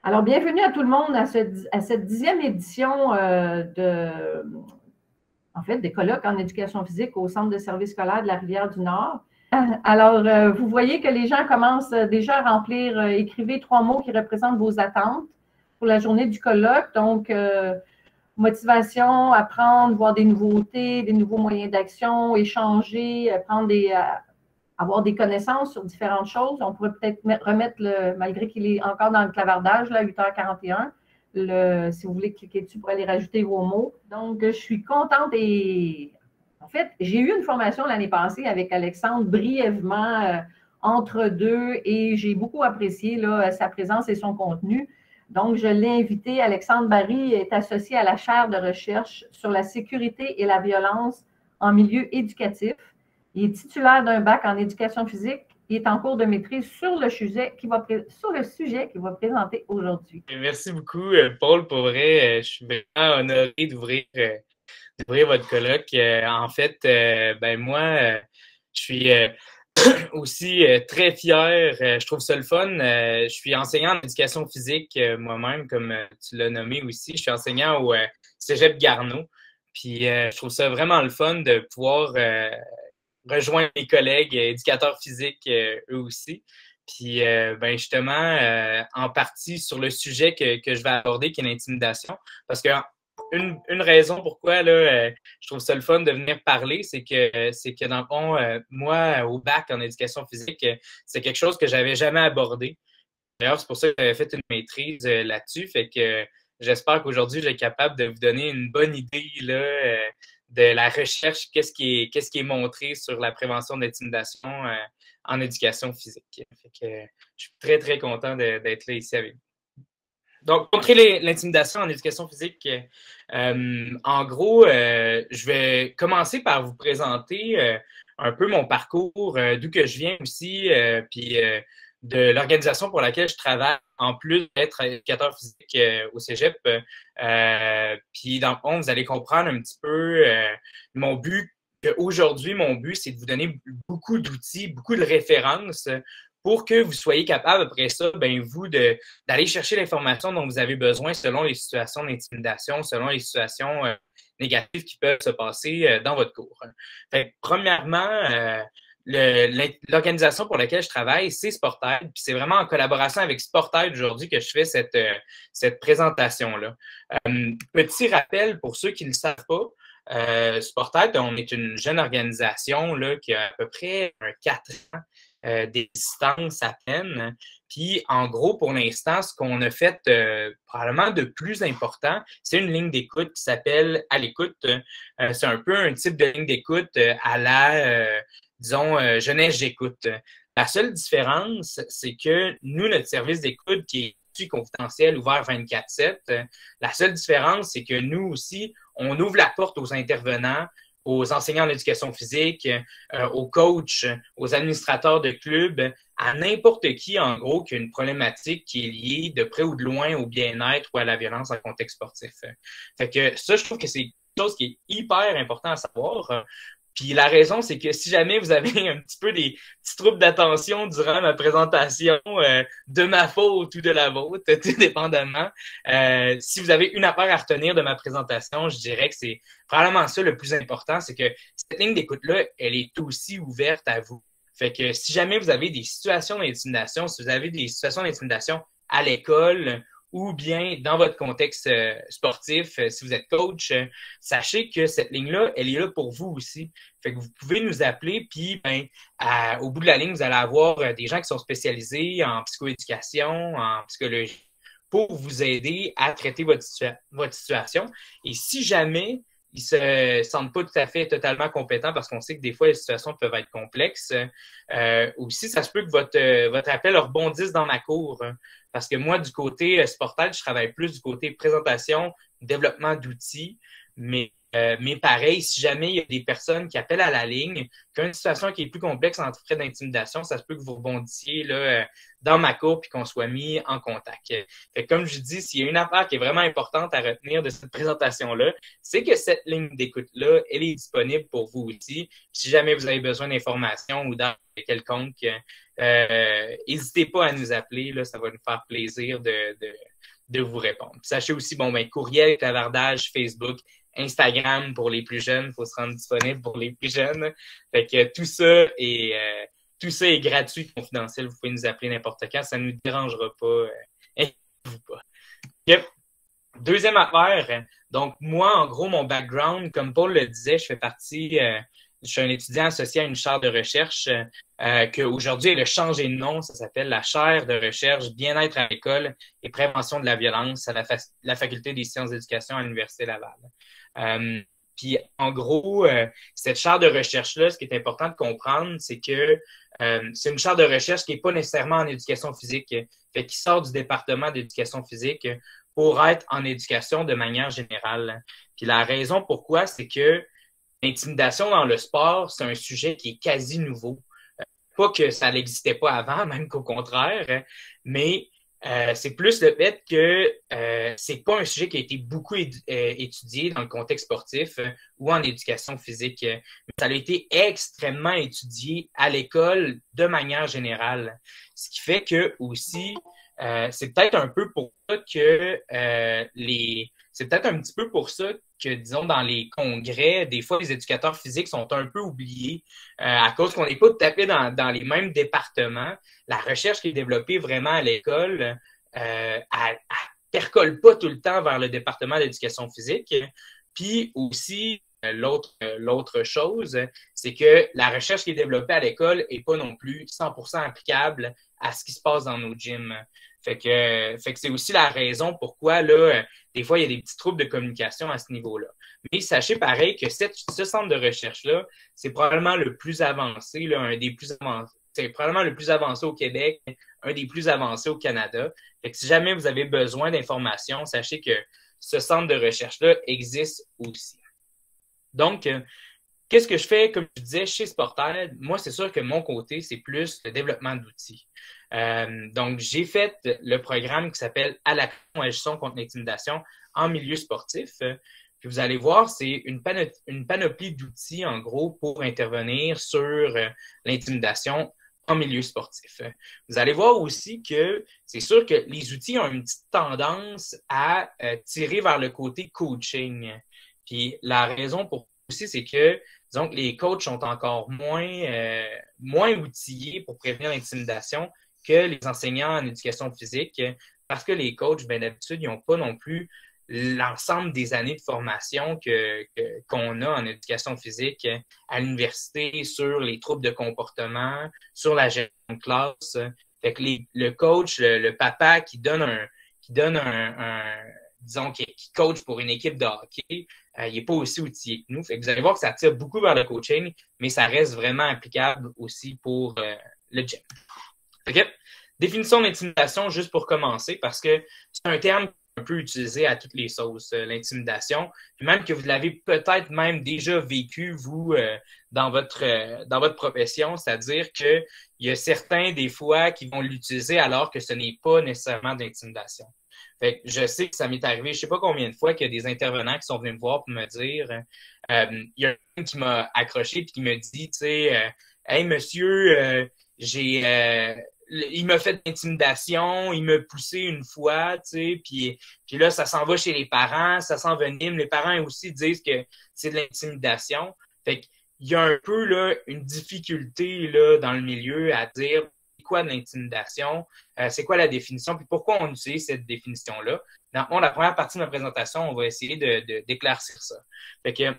Alors, bienvenue à tout le monde à cette 10e édition en fait, des colloques en éducation physique au Centre de services scolaires de la Rivière-du-Nord. Alors, vous voyez que les gens commencent déjà à remplir, écrivez 3 mots qui représentent vos attentes pour la journée du colloque. Donc, motivation, apprendre, voir des nouveautés, des nouveaux moyens d'action, échanger, avoir des connaissances sur différentes choses. On pourrait peut-être remettre, malgré qu'il est encore dans le clavardage, là, 8h41, si vous voulez cliquer dessus pour aller rajouter vos mots. Donc, je suis contente et en fait, j'ai eu une formation l'année passée avec Alexandre brièvement entre deux et j'ai beaucoup apprécié là, sa présence et son contenu. Donc, je l'ai invité. Alexandre Barry est associé à la chaire de recherche sur la sécurité et la violence en milieu éducatif. Il est titulaire d'un bac en éducation physique. Il est en cours de maîtrise sur le sujet qu'il va présenter aujourd'hui. Merci beaucoup, Paul. Pour vrai, je suis vraiment honoré d'ouvrir votre colloque. En fait, moi, je suis aussi très fier. Je trouve ça le fun. Je suis enseignant en éducation physique moi-même, comme tu l'as nommé aussi. Je suis enseignant au Cégep Garneau. Puis, je trouve ça vraiment le fun de pouvoir rejoindre mes collègues éducateurs physiques eux aussi. Puis, justement, en partie sur le sujet que je vais aborder, qui est l'intimidation. Parce que une raison pourquoi là, je trouve ça le fun de venir parler, c'est que dans le fond, moi, au bac en éducation physique, c'est quelque chose que j'avais jamais abordé. D'ailleurs, c'est pour ça que j'avais fait une maîtrise là-dessus. Fait que j'espère qu'aujourd'hui, je vais être capable de vous donner une bonne idée là, de la recherche, qu'est-ce qui est montré sur la prévention de l'intimidation en éducation physique. Fait que je suis très, très content d'être là ici avec vous. Donc, contrer l'intimidation en éducation physique, en gros, je vais commencer par vous présenter un peu mon parcours, d'où que je viens aussi, puis de l'organisation pour laquelle je travaille, en plus d'être éducateur physique au Cégep. Puis dans le fond, vous allez comprendre un petit peu mon but. Aujourd'hui, mon but, c'est de vous donner beaucoup d'outils, beaucoup de références pour que vous soyez capable, après ça, vous, d'aller chercher l'information dont vous avez besoin selon les situations d'intimidation, selon les situations négatives qui peuvent se passer dans votre cours. Fait, premièrement, l'organisation pour laquelle je travaille, c'est Sportaid. Puis c'est vraiment en collaboration avec Sportaid aujourd'hui que je fais cette présentation-là. Petit rappel pour ceux qui ne le savent pas, Sportaid, on est une jeune organisation là, qui a à peu près 4 ans d'existence à peine. Puis, en gros, pour l'instant, ce qu'on a fait probablement de plus important, c'est une ligne d'écoute qui s'appelle À l'écoute. C'est un peu un type de ligne d'écoute à la, disons, jeunesse j'écoute. La seule différence, c'est que nous, notre service d'écoute qui est confidentiel, ouvert 24/7, la seule différence, c'est que nous aussi, on ouvre la porte aux intervenants, aux enseignants en éducation physique, aux coachs, aux administrateurs de clubs, à n'importe qui, en gros, qui a une problématique qui est liée de près ou de loin au bien-être ou à la violence en contexte sportif. Fait que ça, je trouve que c'est quelque chose qui est hyper important à savoir. Puis la raison, c'est que si jamais vous avez un petit peu des petits troubles d'attention durant ma présentation, de ma faute ou de la vôtre, tout dépendamment, si vous avez une affaire à retenir de ma présentation, je dirais que c'est probablement ça le plus important, c'est que cette ligne d'écoute-là, elle est aussi ouverte à vous. Fait que si jamais vous avez des situations d'intimidation, si vous avez des situations d'intimidation à l'école ou bien dans votre contexte sportif, si vous êtes coach, sachez que cette ligne-là, elle est là pour vous aussi. Fait que vous pouvez nous appeler, puis au bout de la ligne, vous allez avoir des gens qui sont spécialisés en psychoéducation, en psychologie, pour vous aider à traiter votre situation. Et si jamais ils se sentent pas tout à fait totalement compétents parce qu'on sait que des fois, les situations peuvent être complexes. Aussi, ça se peut que votre appel rebondisse dans ma cour. Parce que moi, du côté Sportaid, je travaille plus du côté présentation, développement d'outils. Mais Mais pareil, si jamais il y a des personnes qui appellent à la ligne, qui ont une situation qui est plus complexe en frais d'intimidation, ça se peut que vous rebondissiez là, dans ma cour puis qu'on soit mis en contact. Fait que comme je dis, s'il y a une affaire qui est vraiment importante à retenir de cette présentation-là, c'est que cette ligne d'écoute-là, elle est disponible pour vous aussi. Si jamais vous avez besoin d'informations ou d'aide quelconque, n'hésitez pas à nous appeler, là, ça va nous faire plaisir de vous répondre. Puis sachez aussi, courriel, clavardage, Facebook, Instagram pour les plus jeunes, il faut se rendre disponible pour les plus jeunes. Fait que tout ça est gratuit, confidentiel. Vous pouvez nous appeler n'importe quand, ça ne nous dérangera pas. Inquiétez-vous pas. Yep. Deuxième affaire, donc moi, en gros, mon background, comme Paul le disait, je suis un étudiant associé à une chaire de recherche qu'aujourd'hui, elle a changé de nom. Ça s'appelle la chaire de recherche bien-être à l'école et prévention de la violence à la Faculté des sciences d'éducation à l'Université Laval. Puis, en gros, cette chaire de recherche-là, ce qui est important de comprendre, c'est que c'est une chaire de recherche qui n'est pas nécessairement en éducation physique, qui sort du département d'éducation physique pour être en éducation de manière générale. Puis la raison pourquoi, c'est que l'intimidation dans le sport, c'est un sujet qui est quasi nouveau. Pas que ça n'existait pas avant, même qu'au contraire, mais c'est plus le fait que c'est pas un sujet qui a été beaucoup étudié dans le contexte sportif ou en éducation physique. Mais ça a été extrêmement étudié à l'école de manière générale. Ce qui fait que aussi, c'est peut-être un peu pour ça que c'est peut-être un petit peu pour ça que, disons, dans les congrès, des fois, les éducateurs physiques sont un peu oubliés à cause qu'on n'est pas tout à fait dans les mêmes départements. La recherche qui est développée vraiment à l'école, elle percole pas tout le temps vers le département d'éducation physique. Puis aussi, l'autre chose, c'est que la recherche qui est développée à l'école n'est pas non plus 100% applicable à ce qui se passe dans nos gyms. Fait que c'est aussi la raison pourquoi, là, des fois, il y a des petits troubles de communication à ce niveau-là. Mais sachez pareil que ce centre de recherche-là, c'est probablement le plus avancé, là, un des plus avancés. C'est probablement le plus avancé au Québec, un des plus avancés au Canada. Fait que si jamais vous avez besoin d'informations, sachez que ce centre de recherche-là existe aussi. Donc, qu'est-ce que je fais, comme je disais, chez Sportaid? Moi, c'est sûr que mon côté, c'est plus le développement d'outils. Donc, j'ai fait le programme qui s'appelle « À l'action, agissons contre l'intimidation en milieu sportif ». Puis vous allez voir, c'est une panoplie d'outils, en gros, pour intervenir sur l'intimidation en milieu sportif. Vous allez voir aussi que c'est sûr que les outils ont une petite tendance à tirer vers le côté coaching. Puis la raison pour aussi, c'est que, disons que les coachs sont encore moins outillés pour prévenir l'intimidation que les enseignants en éducation physique, parce que les coachs, ben, d'habitude, ils n'ont pas non plus l'ensemble des années de formation qu'on a en éducation physique à l'université sur les troubles de comportement, sur la gestion de classe. Fait que le coach, le papa qui disons, qui coach pour une équipe de hockey, il n'est pas aussi outillé que nous. Fait que vous allez voir que ça tire beaucoup vers le coaching, mais ça reste vraiment applicable aussi pour le gym. Okay. Définition d'intimidation, juste pour commencer, parce que c'est un terme un peu utilisé à toutes les sauces, l'intimidation. Puis même que vous l'avez peut-être même déjà vécu, vous, dans votre profession, c'est-à-dire qu'il y a certains, des fois, qui vont l'utiliser alors que ce n'est pas nécessairement d'intimidation. Fait que je sais que ça m'est arrivé, je ne sais pas combien de fois qu'il y a des intervenants qui sont venus me voir pour me dire, il y a un qui m'a accroché et qui me dit, tu sais, hey monsieur, il m'a fait de l'intimidation, il m'a poussé une fois, tu sais, puis là, ça s'en va chez les parents, ça s'envenime. Les parents aussi disent que c'est de l'intimidation. Fait qu'il y a un peu là, une difficulté là, dans le milieu à dire c'est quoi de l'intimidation, c'est quoi la définition, puis pourquoi on utilise cette définition-là. Dans la première partie de ma présentation, on va essayer d'éclaircir ça. Fait que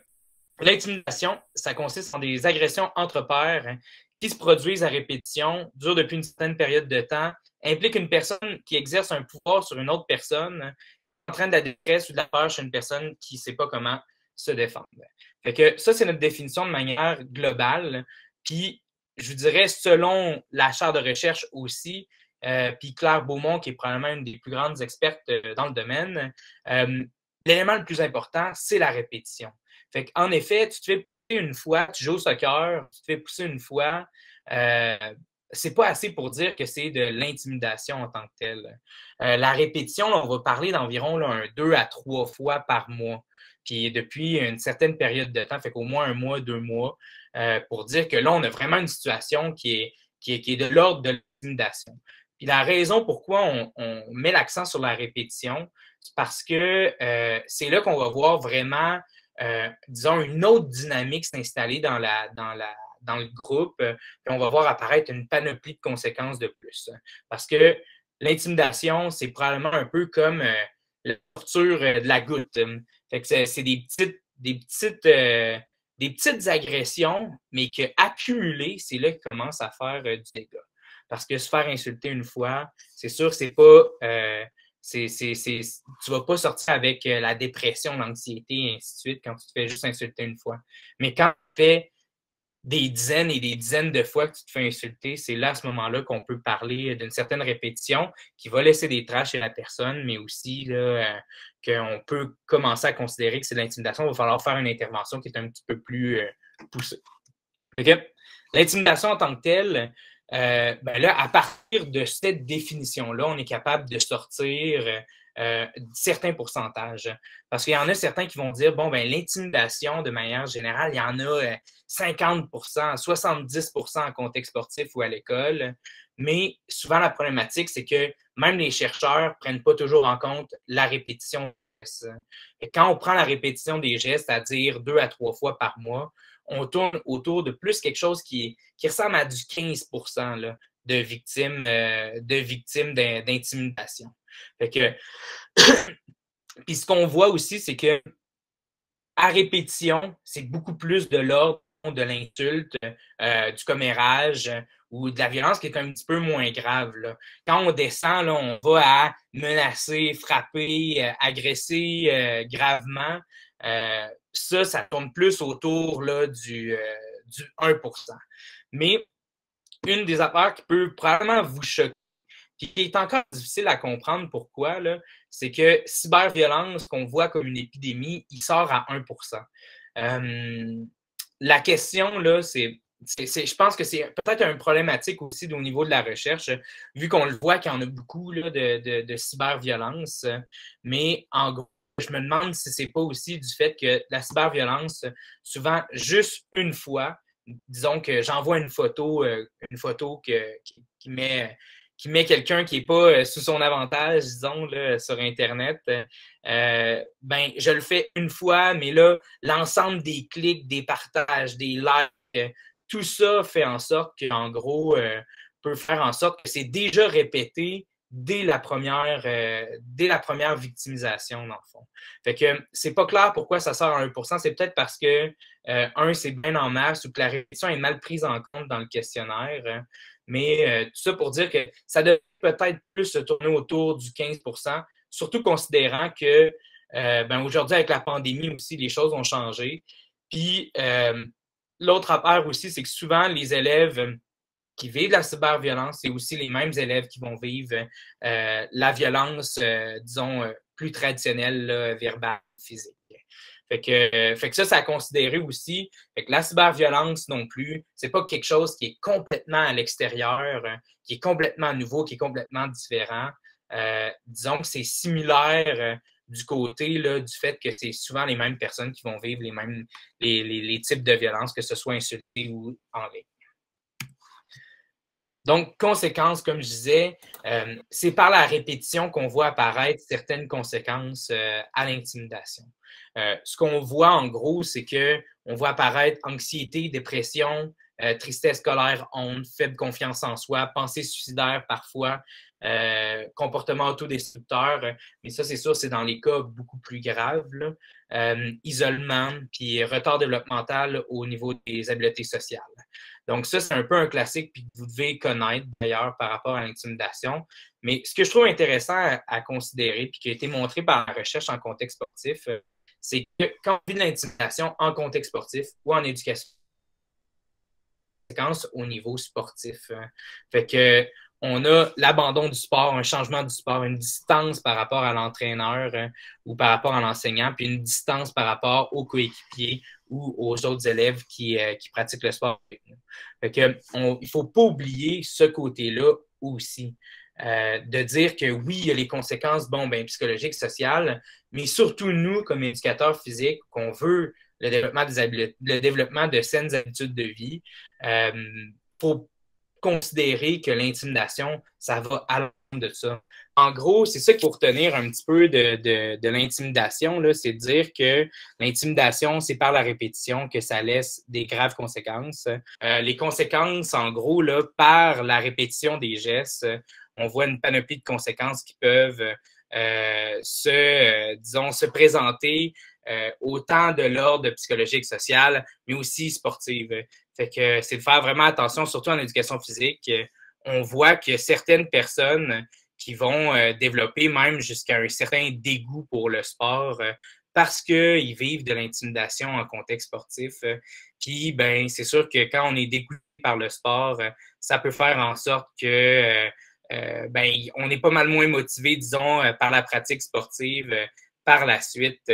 l'intimidation, ça consiste en des agressions entre pairs qui se produisent à répétition, durent depuis une certaine période de temps, impliquent une personne qui exerce un pouvoir sur une autre personne, entraîne de la détresse ou de la peur chez une personne qui ne sait pas comment se défendre. Fait que ça, c'est notre définition de manière globale. Puis, je vous dirais, selon la chaire de recherche aussi, puis Claire Beaumont, qui est probablement une des plus grandes expertes dans le domaine, l'élément le plus important, c'est la répétition. Fait qu'en effet, tu te fais pousser une fois, tu joues au soccer, tu te fais pousser une fois, c'est pas assez pour dire que c'est de l'intimidation en tant que telle. La répétition, là, on va parler d'environ 2 à 3 fois par mois. Puis depuis une certaine période de temps, fait qu'au moins 1 mois, 2 mois, pour dire que là, on a vraiment une situation qui est de l'ordre de l'intimidation. Puis la raison pourquoi on met l'accent sur la répétition, c'est parce que c'est là qu'on va voir vraiment, disons, une autre dynamique s'installer dans le groupe, puis on va voir apparaître une panoplie de conséquences de plus. Parce que l'intimidation, c'est probablement un peu comme la torture de la goutte. Fait que c'est des petites agressions, mais que accumulées, c'est là qu'ils commencent à faire du dégât. Parce que se faire insulter une fois, c'est sûr, c'est pas. Tu ne vas pas sortir avec la dépression, l'anxiété, et ainsi de suite, quand tu te fais juste insulter une fois. Mais quand tu fais des dizaines et des dizaines de fois que tu te fais insulter, c'est là, à ce moment-là, qu'on peut parler d'une certaine répétition qui va laisser des traces chez la personne, mais aussi là, qu'on peut commencer à considérer que c'est de l'intimidation. Il va falloir faire une intervention qui est un petit peu plus poussée. Okay? L'intimidation en tant que telle, ben là, à partir de cette définition-là, on est capable de sortir certains pourcentages. Parce qu'il y en a certains qui vont dire, bon, ben l'intimidation, de manière générale, il y en a 50 70 en contexte sportif ou à l'école. Mais souvent, la problématique, c'est que même les chercheurs ne prennent pas toujours en compte la répétition. Et quand on prend la répétition des gestes, c'est-à-dire 2 à 3 fois par mois, on tourne autour de plus quelque chose qui ressemble à du 15 là, de victimes d'intimidation. Fait que, puis ce qu'on voit aussi, c'est que à répétition, c'est beaucoup plus de l'ordre de l'insulte, du commérage ou de la violence qui est un petit peu moins grave. Là. Quand on descend, là, on va à menacer, frapper, agresser gravement. Ça tourne plus autour là, du 1%. Mais une des affaires qui peut probablement vous choquer, qui est encore difficile à comprendre pourquoi, c'est que cyberviolence, qu'on voit comme une épidémie, il sort à 1%. La question, là, je pense que c'est peut-être une problématique aussi au niveau de la recherche, vu qu'on le voit qu'il y en a beaucoup là, de cyberviolence. Mais en gros, je me demande si c'est pas aussi du fait que la cyberviolence, souvent, juste une fois, disons que j'envoie une photo qui met quelqu'un qui n'est pas sous son avantage, disons, là, sur Internet, ben, je le fais une fois, mais là, l'ensemble des clics, des partages, des likes, tout ça fait en sorte qu'en gros, peut faire en sorte que c'est déjà répété dès la première victimisation, dans le fond. Fait que c'est pas clair pourquoi ça sort à 1%. C'est peut-être parce que, c'est bien en masse ou que la répétition est mal prise en compte dans le questionnaire. Mais tout ça pour dire que ça devrait peut-être plus se tourner autour du 15%, surtout considérant que ben aujourd'hui, avec la pandémie aussi, les choses ont changé. Puis l'autre affaire aussi, c'est que souvent, les élèves qui vivent la cyberviolence, c'est aussi les mêmes élèves qui vont vivre la violence, disons, plus traditionnelle, là, verbale, physique. Fait que ça, c'est à considérer aussi. Fait que la cyberviolence non plus, c'est pas quelque chose qui est complètement à l'extérieur, qui est complètement nouveau, qui est complètement différent. Disons que c'est similaire du côté là, du fait que c'est souvent les mêmes personnes qui vont vivre les types de violence, que ce soit insulté ou en ligne. Donc, conséquences, comme je disais, c'est par la répétition qu'on voit apparaître certaines conséquences à l'intimidation. Ce qu'on voit en gros, c'est qu'on voit apparaître anxiété, dépression, tristesse, colère, honte, faible confiance en soi, pensée suicidaire parfois, comportement autodestructeur, mais ça, c'est sûr, c'est dans les cas beaucoup plus graves, là. Isolement, puis retard développemental au niveau des habiletés sociales. Donc, ça, c'est un peu un classique puis que vous devez connaître d'ailleurs par rapport à l'intimidation. Mais ce que je trouve intéressant à considérer puis qui a été montré par la recherche en contexte sportif, c'est que quand on vit de l'intimidation en contexte sportif ou en éducation, au niveau sportif. Fait que on a l'abandon du sport, un changement du sport, une distance par rapport à l'entraîneur ou par rapport à l'enseignant, puis une distance par rapport aux coéquipiers ou aux autres élèves qui pratiquent le sport avec nous. Fait que, il ne faut pas oublier ce côté-là aussi. De dire que oui, il y a les conséquences psychologiques, sociales, mais surtout nous, comme éducateurs physiques, qu'on veut le développement de saines habitudes de vie, faut considérer que l'intimidation, ça va à l'encontre de ça. En gros, c'est ça qu'il faut retenir un petit peu de l'intimidation, c'est de dire que l'intimidation, c'est par la répétition que ça laisse des graves conséquences. Les conséquences, en gros, là, par la répétition des gestes, on voit une panoplie de conséquences qui peuvent se présenter autant de l'ordre psychologique, social, mais aussi sportive. Fait que c'est de faire vraiment attention, surtout en éducation physique. On voit que certaines personnes qui vont développer même jusqu'à un certain dégoût pour le sport parce qu'ils vivent de l'intimidation en contexte sportif. Puis, c'est sûr que quand on est dégoûté par le sport, ça peut faire en sorte que on est pas mal moins motivé, disons, par la pratique sportive par la suite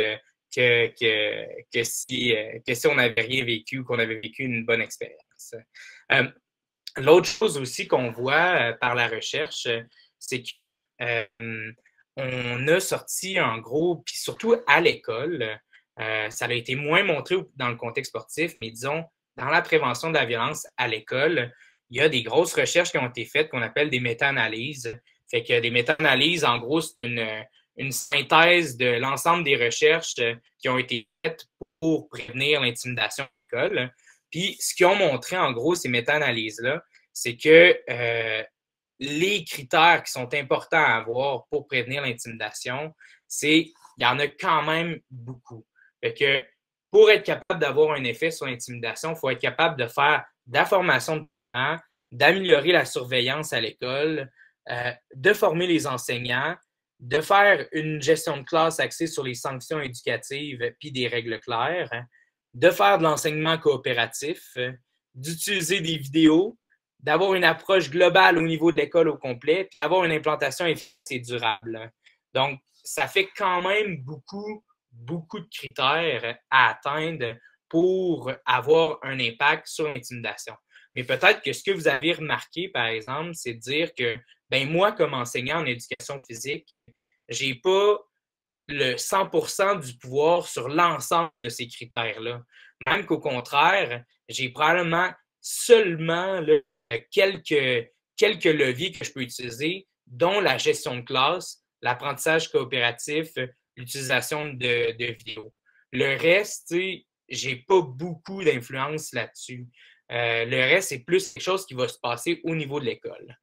que si on n'avait rien vécu ou qu'on avait vécu une bonne expérience. L'autre chose aussi qu'on voit par la recherche, c'est qu'on a sorti en gros, puis surtout à l'école, ça a été moins montré dans le contexte sportif, mais disons, dans la prévention de la violence à l'école, il y a des grosses recherches qui ont été faites qu'on appelle des méta-analyses. Fait que des méta-analyses, en gros, c'est une synthèse de l'ensemble des recherches qui ont été faites pour prévenir l'intimidation à l'école. Puis, ce qu'ils ont montré, en gros, ces méta-analyses-là, c'est que les critères qui sont importants à avoir pour prévenir l'intimidation, il y en a quand même beaucoup. Fait que pour être capable d'avoir un effet sur l'intimidation, il faut être capable de faire de la formation de parents, d'améliorer la surveillance à l'école, de former les enseignants, de faire une gestion de classe axée sur les sanctions éducatives puis des règles claires, de faire de l'enseignement coopératif, d'utiliser des vidéos, d'avoir une approche globale au niveau de l'école au complet, puis d'avoir une implantation efficace et durable. Donc, ça fait quand même beaucoup de critères à atteindre pour avoir un impact sur l'intimidation. Mais peut-être que ce que vous avez remarqué, par exemple, c'est de dire que moi, comme enseignant en éducation physique, je n'ai pas le 100% du pouvoir sur l'ensemble de ces critères-là. Même qu'au contraire, j'ai probablement seulement quelques leviers que je peux utiliser, dont la gestion de classe, l'apprentissage coopératif, l'utilisation de vidéos. Le reste, j'ai pas beaucoup d'influence là-dessus. Le reste, c'est plus quelque chose qui va se passer au niveau de l'école.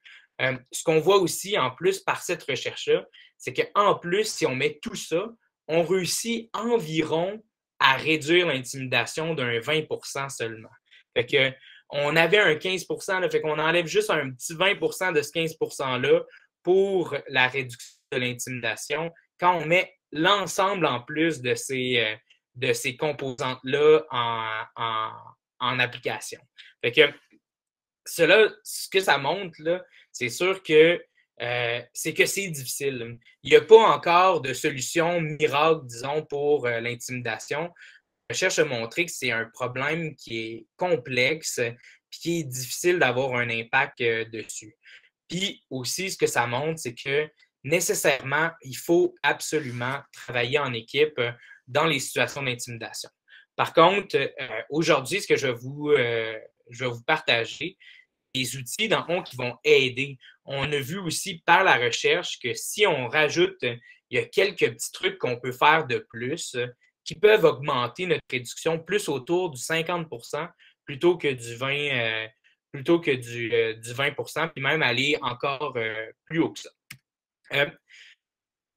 Ce qu'on voit aussi, en plus, par cette recherche-là, c'est qu'en plus, si on met tout ça, on réussit environ à réduire l'intimidation d'un 20% seulement. Fait que, on avait un 15%, là, fait qu'on enlève juste un petit 20% de ce 15%-là pour la réduction de l'intimidation quand on met l'ensemble en plus de ces composantes-là en application. Fait que ce que ça montre, là, c'est sûr que c'est difficile. Il n'y a pas encore de solution miracle, disons, pour l'intimidation. La recherche a montré que c'est un problème qui est complexe et qui est difficile d'avoir un impact dessus. Puis aussi, ce que ça montre, c'est que nécessairement, il faut absolument travailler en équipe dans les situations d'intimidation. Par contre, aujourd'hui, ce que je vais vous partager, des outils dans le fond qui vont aider. On a vu aussi par la recherche que si on rajoute, il y a quelques petits trucs qu'on peut faire de plus qui peuvent augmenter notre réduction plus autour du 50% plutôt que du 20%, du 20%, puis même aller encore plus haut que ça.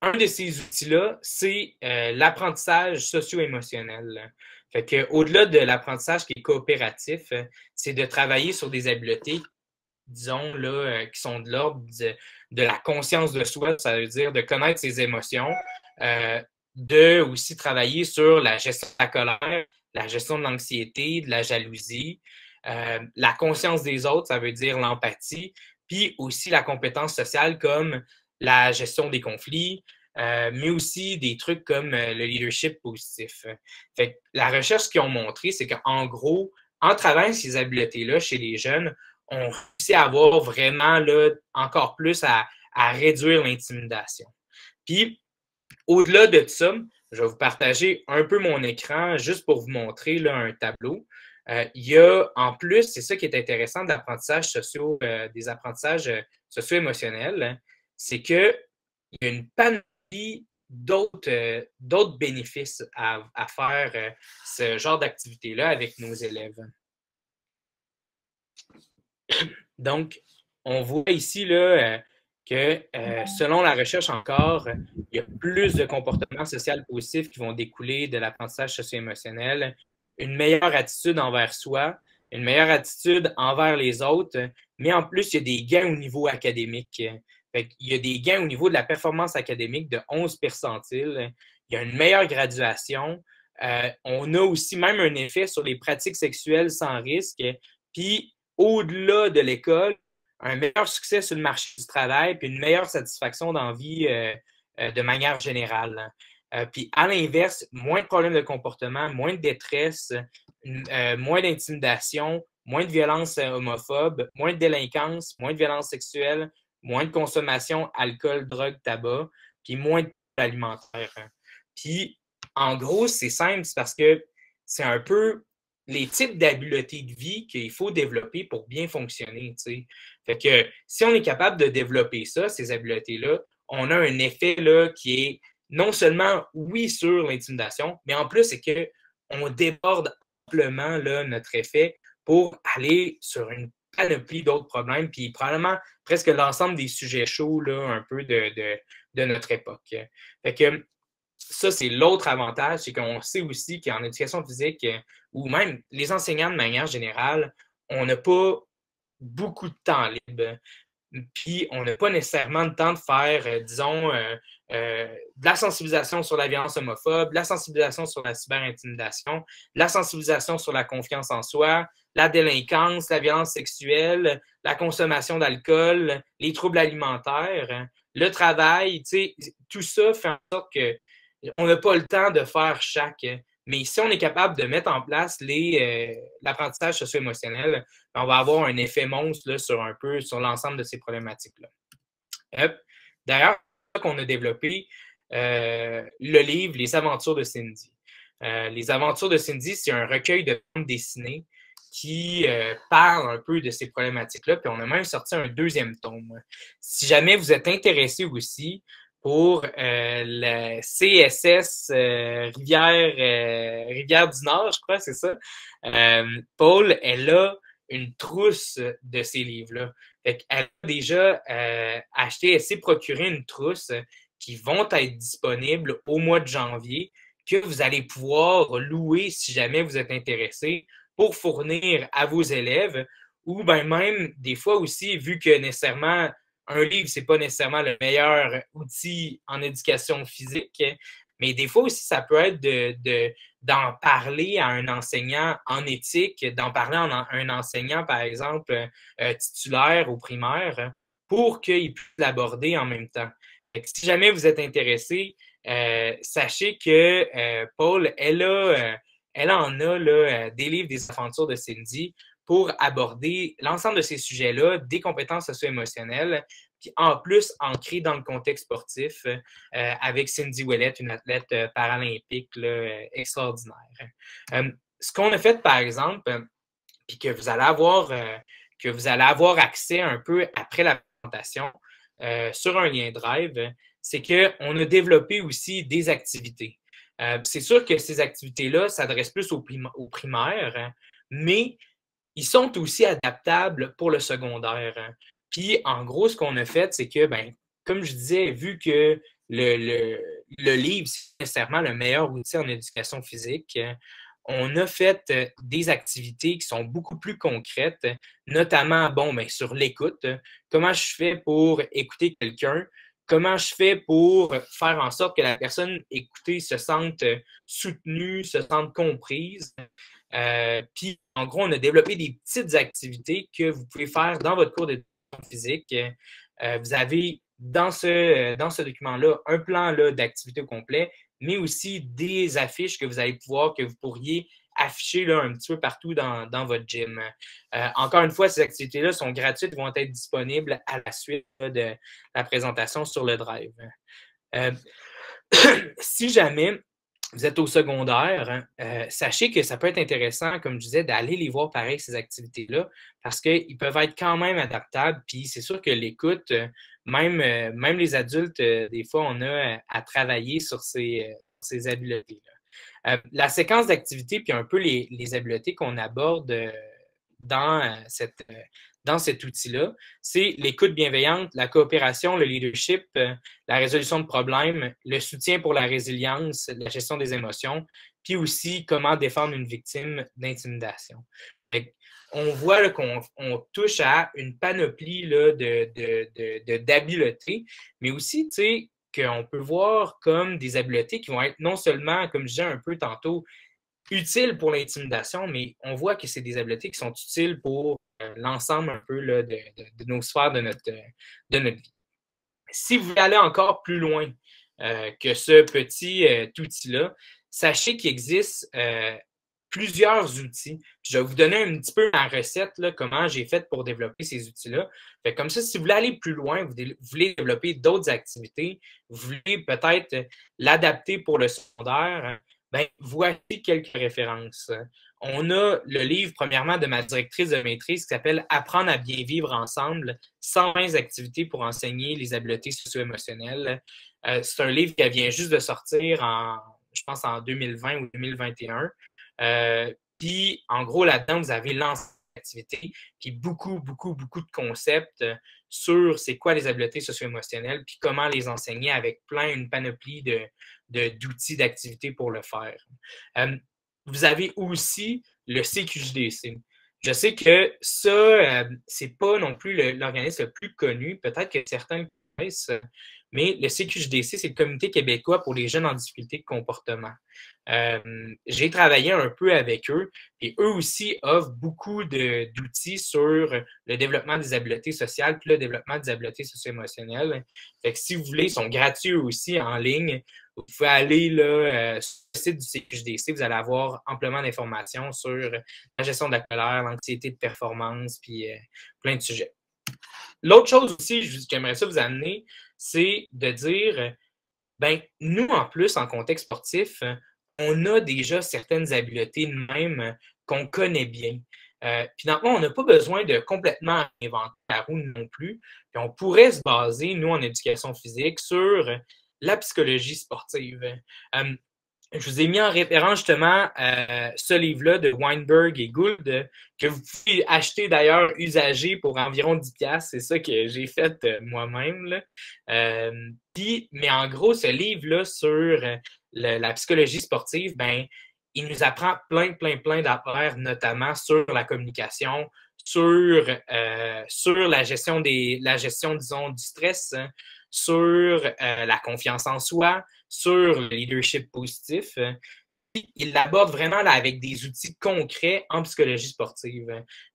Un de ces outils-là, c'est l'apprentissage socio-émotionnel. Fait que, au-delà de l'apprentissage qui est coopératif, c'est de travailler sur des habiletés, disons, là, qui sont de l'ordre de la conscience de soi, ça veut dire de connaître ses émotions, de aussi travailler sur la gestion de la colère, la gestion de l'anxiété, de la jalousie, la conscience des autres, ça veut dire l'empathie, puis aussi la compétence sociale comme la gestion des conflits, mais aussi des trucs comme le leadership positif. Fait que la recherche qu'ils ont montré, c'est qu'en gros, en travaillant ces habiletés-là chez les jeunes, on réussit à avoir vraiment là, encore plus à réduire l'intimidation. Puis, au-delà de ça, je vais vous partager un peu mon écran juste pour vous montrer là, un tableau. Il y a en plus, c'est ça qui est intéressant de l'apprentissage des apprentissages socio-émotionnels, hein, c'est qu'il y a une panoplie d'autres bénéfices à faire ce genre d'activité-là avec nos élèves. Donc, on voit ici là, que selon la recherche encore, il y a plus de comportements sociaux positifs qui vont découler de l'apprentissage socio-émotionnel, une meilleure attitude envers soi, une meilleure attitude envers les autres, mais en plus, il y a des gains au niveau académique. Fait il y a des gains au niveau de la performance académique de 11 percentiles. Il y a une meilleure graduation. On a aussi même un effet sur les pratiques sexuelles sans risque. Puis, au-delà de l'école, un meilleur succès sur le marché du travail, puis une meilleure satisfaction dans la vie de manière générale. Puis à l'inverse, moins de problèmes de comportement, moins de détresse, moins d'intimidation, moins de violence homophobe, moins de délinquance, moins de violence sexuelle, moins de consommation, alcool, drogue, tabac, puis moins de troubles alimentaires. Puis en gros, c'est simple, c'est parce que c'est un peu les types d'habiletés de vie qu'il faut développer pour bien fonctionner. T'sais. Fait que si on est capable de développer ça, ces habiletés-là, on a un effet là, qui est non seulement, oui, sur l'intimidation, mais en plus, c'est qu'on déborde amplement là, notre effet pour aller sur une panoplie d'autres problèmes, puis probablement presque l'ensemble des sujets chauds là, un peu de notre époque. Fait que ça, c'est l'autre avantage, c'est qu'on sait aussi qu'en éducation physique, ou même les enseignants de manière générale, on n'a pas beaucoup de temps libre. Puis, on n'a pas nécessairement le temps de faire, disons, de la sensibilisation sur la violence homophobe, de la sensibilisation sur la cyberintimidation, de la sensibilisation sur la confiance en soi, la délinquance, la violence sexuelle, la consommation d'alcool, les troubles alimentaires, le travail, tu sais, tout ça fait en sorte que on n'a pas le temps de faire chaque. Mais si on est capable de mettre en place l'apprentissage socio-émotionnel, on va avoir un effet monstre là, sur l'ensemble de ces problématiques-là. D'ailleurs, c'est ça qu'on a développé le livre Les Aventures de Cindy. Les Aventures de Cindy, c'est un recueil de bandes dessinées qui parle un peu de ces problématiques-là. Puis on a même sorti un deuxième tome. Si jamais vous êtes intéressé aussi, pour le CSS Rivière du Nord, je crois, c'est ça. Paul, elle a une trousse de ces livres-là. Elle a déjà acheté, elle s'est procuré une trousse qui vont être disponibles au mois de janvier, que vous allez pouvoir louer si jamais vous êtes intéressé pour fournir à vos élèves, ou bien même des fois aussi, vu que nécessairement un livre, ce n'est pas nécessairement le meilleur outil en éducation physique, mais des fois aussi, ça peut être d'en parler à un enseignant en éthique, d'en parler à un enseignant, par exemple, titulaire ou primaire, pour qu'il puisse l'aborder en même temps. Si jamais vous êtes intéressé, sachez que Paul, elle en a là, des livres des aventures de Cindy pour aborder l'ensemble de ces sujets-là, des compétences socio-émotionnelles, puis en plus ancrées dans le contexte sportif avec Cindy Ouellette, une athlète paralympique là, extraordinaire. Ce qu'on a fait, par exemple, puis que vous allez avoir accès un peu après la présentation sur un lien Drive, c'est qu'on a développé aussi des activités. C'est sûr que ces activités-là s'adressent plus aux primaires, mais ils sont aussi adaptables pour le secondaire. Puis, en gros, ce qu'on a fait, c'est que, ben, comme je disais, vu que le livre, c'est nécessairement le meilleur outil en éducation physique, on a fait des activités qui sont beaucoup plus concrètes, notamment, bon, ben, sur l'écoute. Comment je fais pour écouter quelqu'un? Comment je fais pour faire en sorte que la personne écoutée se sente soutenue, se sente comprise? Puis, en gros, on a développé des petites activités que vous pouvez faire dans votre cours d'éducation physique. Vous avez dans ce document-là un plan d'activité au complet, mais aussi des affiches que vous pourriez afficher là, un petit peu partout dans votre gym. Encore une fois, ces activités-là sont gratuites, vont être disponibles à la suite là, de la présentation sur le Drive. Si jamais vous êtes au secondaire, sachez que ça peut être intéressant, comme je disais, d'aller les voir pareil, ces activités-là, parce qu'ils peuvent être quand même adaptables. Puis c'est sûr que l'écoute, même les adultes, des fois, on a à travailler sur ces habiletés-là. La séquence d'activités, puis un peu les habiletés qu'on aborde dans cet outil-là, c'est l'écoute bienveillante, la coopération, le leadership, la résolution de problèmes, le soutien pour la résilience, la gestion des émotions, puis aussi comment défendre une victime d'intimidation. On voit qu'on touche à une panoplie là, d'habiletés, mais aussi, tu sais, qu'on peut voir comme des habiletés qui vont être non seulement, comme je disais un peu tantôt, utiles pour l'intimidation, mais on voit que c'est des habiletés qui sont utiles pour l'ensemble un peu là, de nos sphères de notre vie. Si vous voulez aller encore plus loin que ce petit outil-là, sachez qu'il existe plusieurs outils. Je vais vous donner un petit peu ma recette, là, comment j'ai fait pour développer ces outils-là. Comme ça, si vous voulez aller plus loin, vous voulez développer d'autres activités, vous voulez peut-être l'adapter pour le secondaire, ben, voici quelques références. On a le livre, premièrement, de ma directrice de maîtrise qui s'appelle « Apprendre à bien vivre ensemble, 120 activités pour enseigner les habiletés socio-émotionnelles ». C'est un livre qui vient juste de sortir, je pense, en 2020 ou 2021. Puis, en gros, là-dedans, vous avez l'ensemble d'activités, puis beaucoup de concepts sur c'est quoi les habiletés socio-émotionnelles, puis comment les enseigner avec une panoplie d'outils, d'activités pour le faire. Vous avez aussi le CQJDC. Je sais que ça, c'est pas non plus l'organisme le plus connu, peut-être que certains le connaissent, mais le CQJDC, c'est le Comité québécois pour les jeunes en difficulté de comportement. J'ai travaillé un peu avec eux et eux aussi offrent beaucoup d'outils sur le développement des habiletés sociales puis le développement des habiletés socio-émotionnelles. Fait que si vous voulez, ils sont gratuits aussi en ligne. Vous pouvez aller là, sur le site du CQJDC, vous allez avoir amplement d'informations sur la gestion de la colère, l'anxiété de performance, puis plein de sujets. L'autre chose aussi, j'aimerais ça vous amener, c'est de dire, ben nous, en plus, en contexte sportif, on a déjà certaines habiletés de même qu'on connaît bien. Puis finalement, on n'a pas besoin de complètement inventer la roue non plus. Puis on pourrait se baser, nous, en éducation physique, sur la psychologie sportive. Je vous ai mis en référence justement ce livre-là de Weinberg et Gould, que vous pouvez acheter d'ailleurs usagé pour environ 10$. C'est ça que j'ai fait moi-même. Mais en gros, ce livre-là sur la psychologie sportive, ben, il nous apprend plein d'affaires, notamment sur la communication, sur la gestion, disons, du stress, sur la confiance en soi, sur le leadership positif. Il l'aborde vraiment là, avec des outils concrets en psychologie sportive.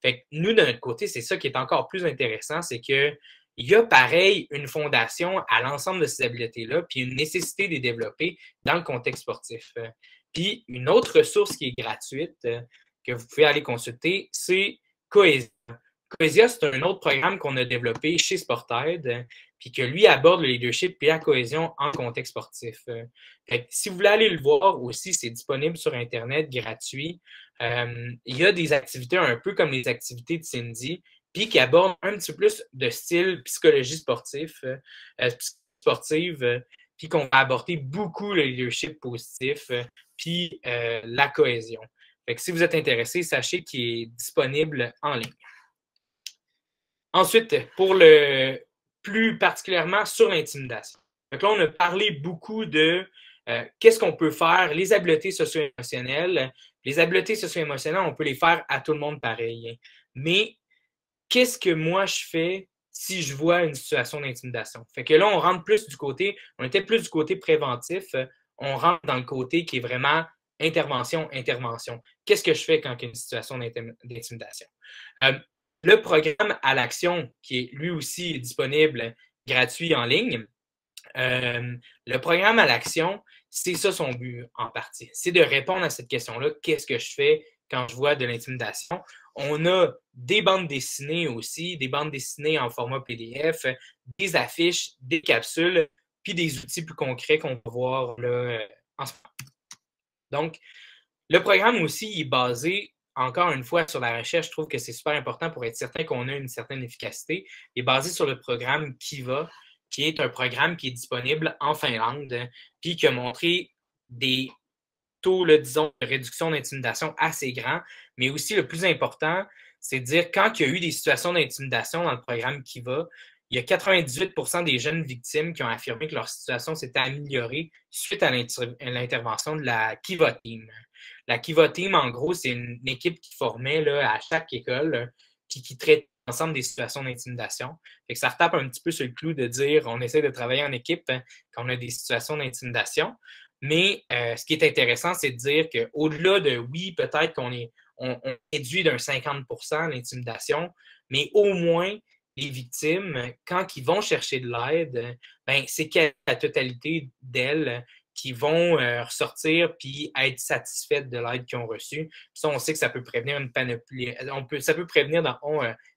Fait que nous, de notre côté, c'est ça qui est encore plus intéressant, c'est qu'il y a pareil une fondation à l'ensemble de ces habiletés-là, puis une nécessité de les développer dans le contexte sportif. Puis une autre ressource qui est gratuite, que vous pouvez aller consulter, c'est Cohésia. Cohésia, c'est un autre programme qu'on a développé chez Sportaid, puis que lui aborde le leadership et la cohésion en contexte sportif. Si vous voulez aller le voir aussi, c'est disponible sur Internet, gratuit. Il y a des activités un peu comme les activités de Cindy, puis qui abordent un petit peu plus de style psychologie sportive, puis qu'on va aborder beaucoup le leadership positif, puis la cohésion. Fait que si vous êtes intéressé, sachez qu'il est disponible en ligne. Ensuite, pour plus particulièrement sur l'intimidation. Donc là, on a parlé beaucoup de qu'est-ce qu'on peut faire, les habiletés socio-émotionnelles. Les habiletés socio-émotionnelles, on peut les faire à tout le monde pareil. Mais qu'est-ce que moi je fais si je vois une situation d'intimidation? Fait que là, on rentre plus du côté, on était plus du côté préventif, on rentre dans le côté qui est vraiment intervention. Qu'est-ce que je fais quand il y a une situation d'intimidation? Le programme à l'action, qui est lui aussi disponible gratuit en ligne, le programme à l'action, c'est ça son but en partie. C'est de répondre à cette question-là, qu'est-ce que je fais quand je vois de l'intimidation? On a des bandes dessinées aussi, des bandes dessinées en format PDF, des affiches, des capsules, puis des outils plus concrets qu'on va voir là, en ce moment. Donc, le programme aussi est basé, encore une fois, sur la recherche. Je trouve que c'est super important pour être certain qu'on a une certaine efficacité. Il est basé sur le programme Kiva, qui est un programme qui est disponible en Finlande, puis qui a montré des taux, là, disons, de réduction d'intimidation assez grands. Mais aussi, le plus important, c'est de dire quand il y a eu des situations d'intimidation dans le programme Kiva, il y a 98% des jeunes victimes qui ont affirmé que leur situation s'était améliorée suite à l'intervention de la Kiva Team. La Kiva Team, en gros, c'est une équipe qui formait là, à chaque école qui traite ensemble des situations d'intimidation. Ça retape un petit peu sur le clou de dire on essaie de travailler en équipe quand on a des situations d'intimidation. Mais ce qui est intéressant, c'est de dire qu'au-delà de oui, peut-être on réduit d'un 50% l'intimidation, mais au moins les victimes, quand ils vont chercher de l'aide, ben, c'est la totalité d'elles qui vont ressortir puis être satisfaites de l'aide qu'ils ont reçue. Ça, on sait que ça peut prévenir une panoplie. Ça peut prévenir dans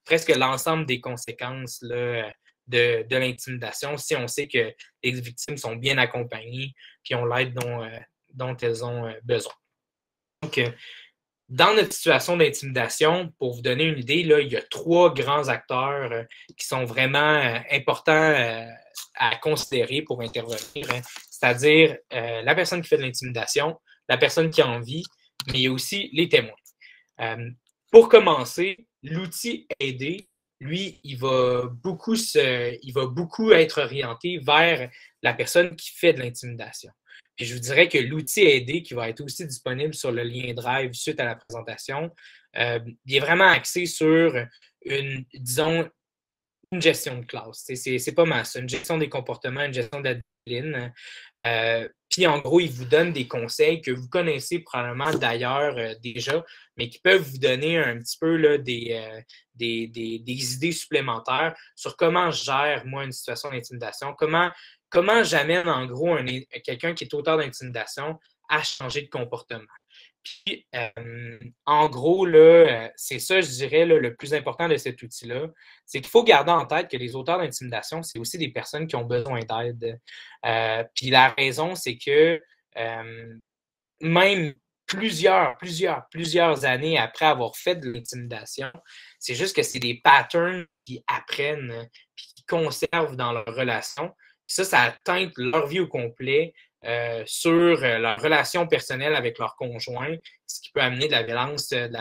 presque l'ensemble des conséquences là, de l'intimidation si on sait que les victimes sont bien accompagnées et ont l'aide dont elles ont besoin. Donc, dans notre situation d'intimidation, pour vous donner une idée, là, il y a 3 grands acteurs qui sont vraiment importants à considérer pour intervenir, hein. C'est-à-dire la personne qui fait de l'intimidation, la personne qui en vit, mais il y a aussi les témoins. Pour commencer, l'outil aider, lui, il va beaucoup être orienté vers la personne qui fait de l'intimidation. Puis je vous dirais que l'outil aider, qui va être aussi disponible sur le lien Drive suite à la présentation, il est vraiment axé sur disons, une gestion de classe. C'est pas mal ça, une gestion des comportements, une gestion de la discipline. Puis en gros, il vous donne des conseils que vous connaissez probablement d'ailleurs déjà, mais qui peuvent vous donner un petit peu là, des idées supplémentaires sur comment je gère, moi, une situation d'intimidation, comment j'amène en gros quelqu'un qui est auteur d'intimidation à changer de comportement. Puis, en gros, là, c'est ça, je dirais, là, le plus important de cet outil-là, c'est qu'il faut garder en tête que les auteurs d'intimidation, c'est aussi des personnes qui ont besoin d'aide. Puis la raison, c'est que même plusieurs années après avoir fait de l'intimidation, c'est juste que c'est des patterns qui apprennent, puis qui conservent dans leur relation. Puis ça teinte leur vie au complet. Sur leur relation personnelle avec leur conjoint, ce qui peut amener de la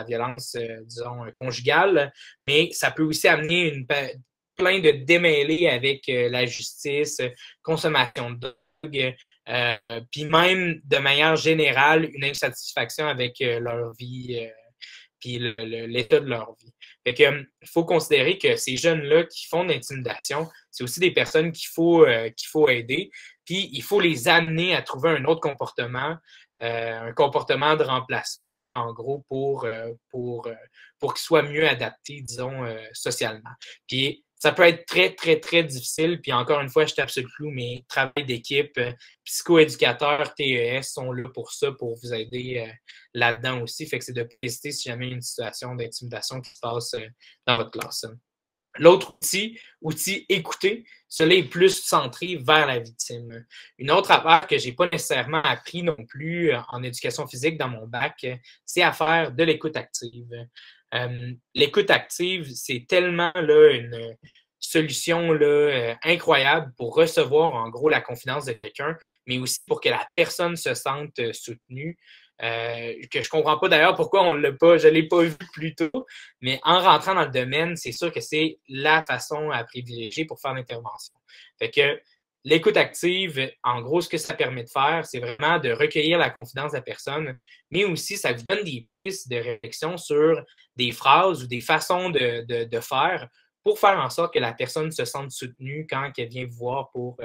violence, disons, conjugale, mais ça peut aussi amener plein de démêlés avec la justice, consommation de drogue, puis même de manière générale, une insatisfaction avec leur vie puis l'état de leur vie. Fait que, il faut considérer que ces jeunes-là qui font de l'intimidation, c'est aussi des personnes qu'il faut aider. Puis il faut les amener à trouver un autre comportement, un comportement de remplacement, en gros, pour qu'ils soient mieux adaptés, disons, socialement. Puis ça peut être très, très, très difficile. Puis encore une fois, je tape sur le clou, mais travail d'équipe, psychoéducateurs, TES sont là pour ça, pour vous aider là-dedans aussi. Fait que c'est de préciser si jamais il y a une situation d'intimidation qui se passe dans votre classe. L'autre outil écouter, cela est plus centré vers la victime. Une autre affaire que je n'ai pas nécessairement appris non plus en éducation physique dans mon bac, c'est à faire de l'écoute active. L'écoute active, c'est tellement là, une solution là, incroyable pour recevoir en gros la confidence de quelqu'un, mais aussi pour que la personne se sente soutenue. Que je ne comprends pas d'ailleurs pourquoi je ne l'ai pas vu plus tôt, mais en rentrant dans le domaine, c'est sûr que c'est la façon à privilégier pour faire l'intervention. Fait que l'écoute active, en gros, ce que ça permet de faire, c'est vraiment de recueillir la confidence de la personne, mais aussi ça vous donne des pistes de réflexion sur des phrases ou des façons de faire pour faire en sorte que la personne se sente soutenue quand elle vient vous voir pour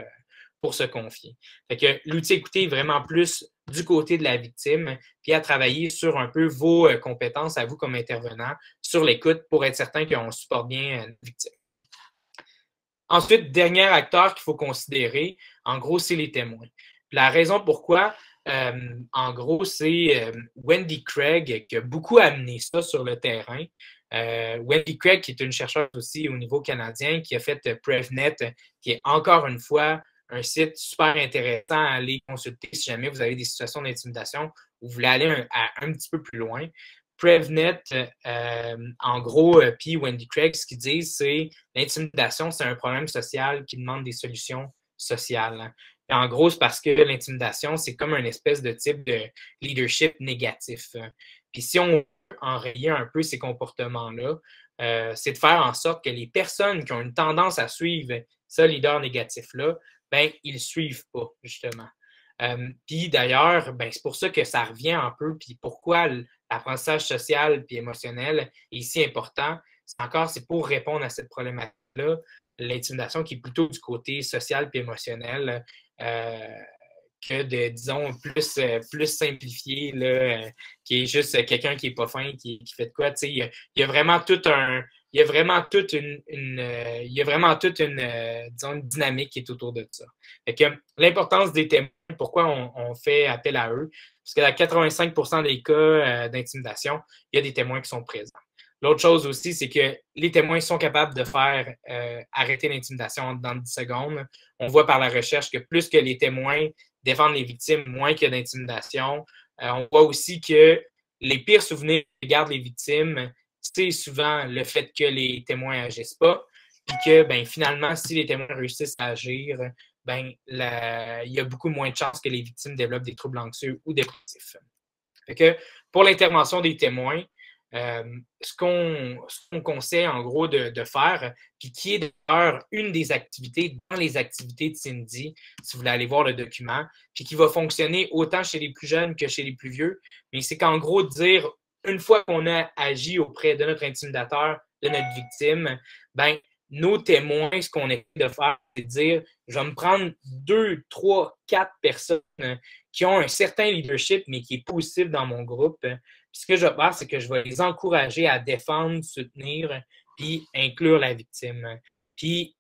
pour se confier. Fait que l'outil écouter est vraiment plus du côté de la victime, puis à travailler sur un peu vos compétences à vous comme intervenant sur l'écoute pour être certain qu'on supporte bien la victime. Ensuite, dernier acteur qu'il faut considérer, en gros, c'est les témoins. La raison pourquoi, en gros, c'est Wendy Craig qui a beaucoup amené ça sur le terrain. Wendy Craig, qui est une chercheuse aussi au niveau canadien, qui a fait PrevNet, qui est encore une fois un site super intéressant à aller consulter si jamais vous avez des situations d'intimidation ou vous voulez aller un petit peu plus loin. PrevNet, en gros, puis Wendy Craig, ce qu'ils disent, c'est l'intimidation, c'est un problème social qui demande des solutions sociales. Et en gros, c'est parce que l'intimidation, c'est comme une espèce de type de leadership négatif. Puis si on veut enrayer un peu ces comportements-là, c'est de faire en sorte que les personnes qui ont une tendance à suivre ce leader négatif-là, ben, ils ne suivent pas, justement. Puis d'ailleurs, ben, c'est pour ça que ça revient un peu, puis pourquoi l'apprentissage social et émotionnel est si important. C'est pour répondre à cette problématique-là, l'intimidation qui est plutôt du côté social et émotionnel que de, disons, plus simplifié, là, qui est juste quelqu'un qui n'est pas fin, qui fait de quoi. Il y a vraiment tout un. Il y a vraiment toute disons, une dynamique qui est autour de ça. Fait que l'importance des témoins, pourquoi on fait appel à eux? Parce que dans 85% des cas d'intimidation, il y a des témoins qui sont présents. L'autre chose aussi, c'est que les témoins sont capables de faire arrêter l'intimidation dans 10 secondes. On voit par la recherche que plus que les témoins défendent les victimes, moins qu'il y a d'intimidation. On voit aussi que les pires souvenirs que gardent les victimes, c'est souvent le fait que les témoins n'agissent pas, puis que ben, finalement, si les témoins réussissent à agir, ben, il y a beaucoup moins de chances que les victimes développent des troubles anxieux ou dépressifs. Fait que pour l'intervention des témoins, ce qu'on conseille en gros de faire, puis qui est d'ailleurs une des activités dans les activités de Cindy, si vous voulez aller voir le document, puis qui va fonctionner autant chez les plus jeunes que chez les plus vieux, mais c'est qu'en gros, dire une fois qu'on a agi auprès de notre intimidateur, de notre victime, ben, nos témoins, ce qu'on essaie de faire, c'est de dire, je vais me prendre 2, 3, 4 personnes qui ont un certain leadership, mais qui est positif dans mon groupe. Puis ce que je vais faire, c'est que je vais les encourager à défendre, soutenir, puis inclure la victime. Puis,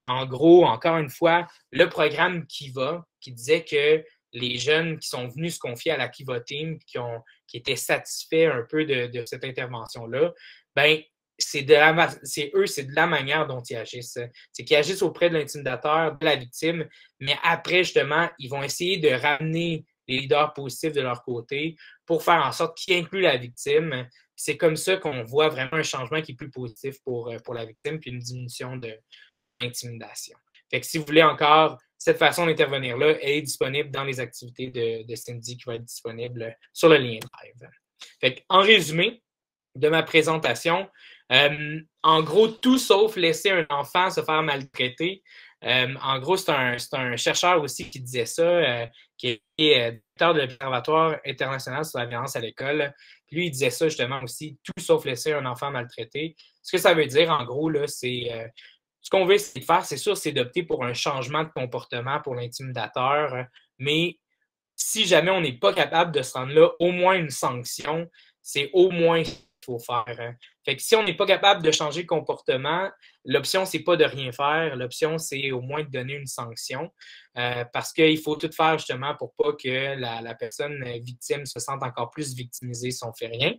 en gros, encore une fois, le programme Kiva, qui disait que les jeunes qui sont venus se confier à la Kiva Team, qui étaient satisfaits un peu de cette intervention-là, ben c'est de la manière dont ils agissent. C'est qu'ils agissent auprès de l'intimidateur, de la victime, mais après, justement, ils vont essayer de ramener les leaders positifs de leur côté pour faire en sorte qu'ils incluent la victime. C'est comme ça qu'on voit vraiment un changement qui est plus positif pour la victime, puis une diminution de l'intimidation. Fait que si vous voulez encore cette façon d'intervenir-là, elle est disponible dans les activités de Cindy qui va être disponible sur le lien Drive. Fait que, en résumé de ma présentation, en gros, tout sauf laisser un enfant se faire maltraiter. En gros, c'est un chercheur aussi qui disait ça, qui est directeur de l'Observatoire international sur la violence à l'école. Lui, il disait ça justement aussi, tout sauf laisser un enfant maltraité. Ce que ça veut dire, en gros, là, c'est ce qu'on veut essayer de faire, c'est sûr, c'est d'opter pour un changement de comportement pour l'intimidateur, mais si jamais on n'est pas capable de se rendre là, au moins une sanction, c'est au moins ce qu'il faut faire. Fait que si on n'est pas capable de changer le comportement, l'option, c'est pas de rien faire. L'option, c'est au moins de donner une sanction parce qu'il faut tout faire justement pour pas que la personne victime se sente encore plus victimisée si on ne fait rien.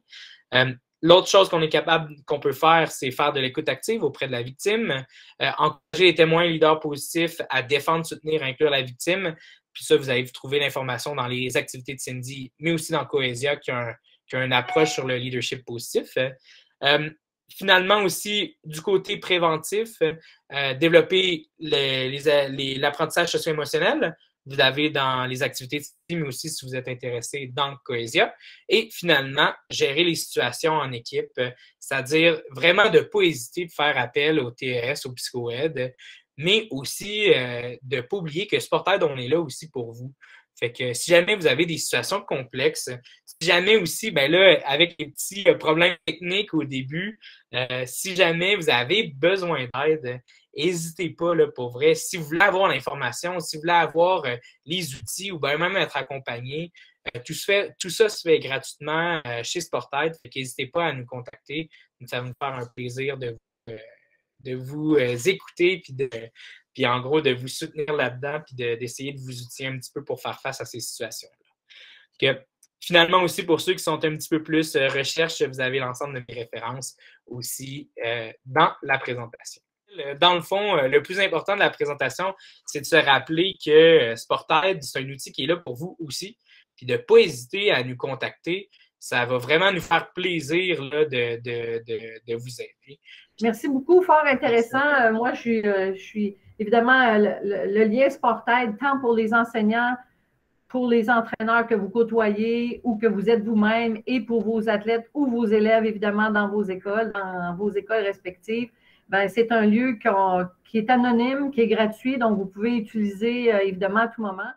L'autre chose qu'on peut faire, c'est faire de l'écoute active auprès de la victime, encourager les témoins leaders positifs à défendre, soutenir, inclure la victime. Puis ça, vous allez trouver l'information dans les activités de Cindy, mais aussi dans Cohesia qui a une approche sur le leadership positif. Finalement aussi, du côté préventif, développer l'apprentissage socio-émotionnel. Vous l'avez dans les activités de Cindy, mais aussi si vous êtes intéressé dans Cohesia. Et finalement, gérer les situations en équipe, c'est-à-dire vraiment de ne pas hésiter de faire appel au TES, au psycho-aide, mais aussi de ne pas oublier que Sportaid, on est là aussi pour vous. Fait que si jamais vous avez des situations complexes, si jamais aussi, ben là, avec les petits problèmes techniques au début, si jamais vous avez besoin d'aide, n'hésitez pas, là, pour vrai. Si vous voulez avoir l'information, si vous voulez avoir les outils ou bien même être accompagné, tout ça se fait gratuitement chez Sportaid. N'hésitez pas à nous contacter. Ça va nous faire un plaisir de vous écouter puis en gros de vous soutenir là-dedans puis d'essayer de vous outiller un petit peu pour faire face à ces situations-là. Finalement aussi, pour ceux qui sont un petit peu plus recherche, vous avez l'ensemble de mes références aussi dans la présentation. Dans le fond, le plus important de la présentation, c'est de se rappeler que Sportaid, c'est un outil qui est là pour vous aussi, puis de ne pas hésiter à nous contacter. Ça va vraiment nous faire plaisir là, de vous aider. Merci beaucoup, fort intéressant. Moi, je suis évidemment le lien Sportaid, tant pour les enseignants, pour les entraîneurs que vous côtoyez ou que vous êtes vous-même et pour vos athlètes ou vos élèves, évidemment, dans vos écoles respectives. Ben, c'est un lieu qui est anonyme, qui est gratuit, donc vous pouvez utiliser évidemment à tout moment.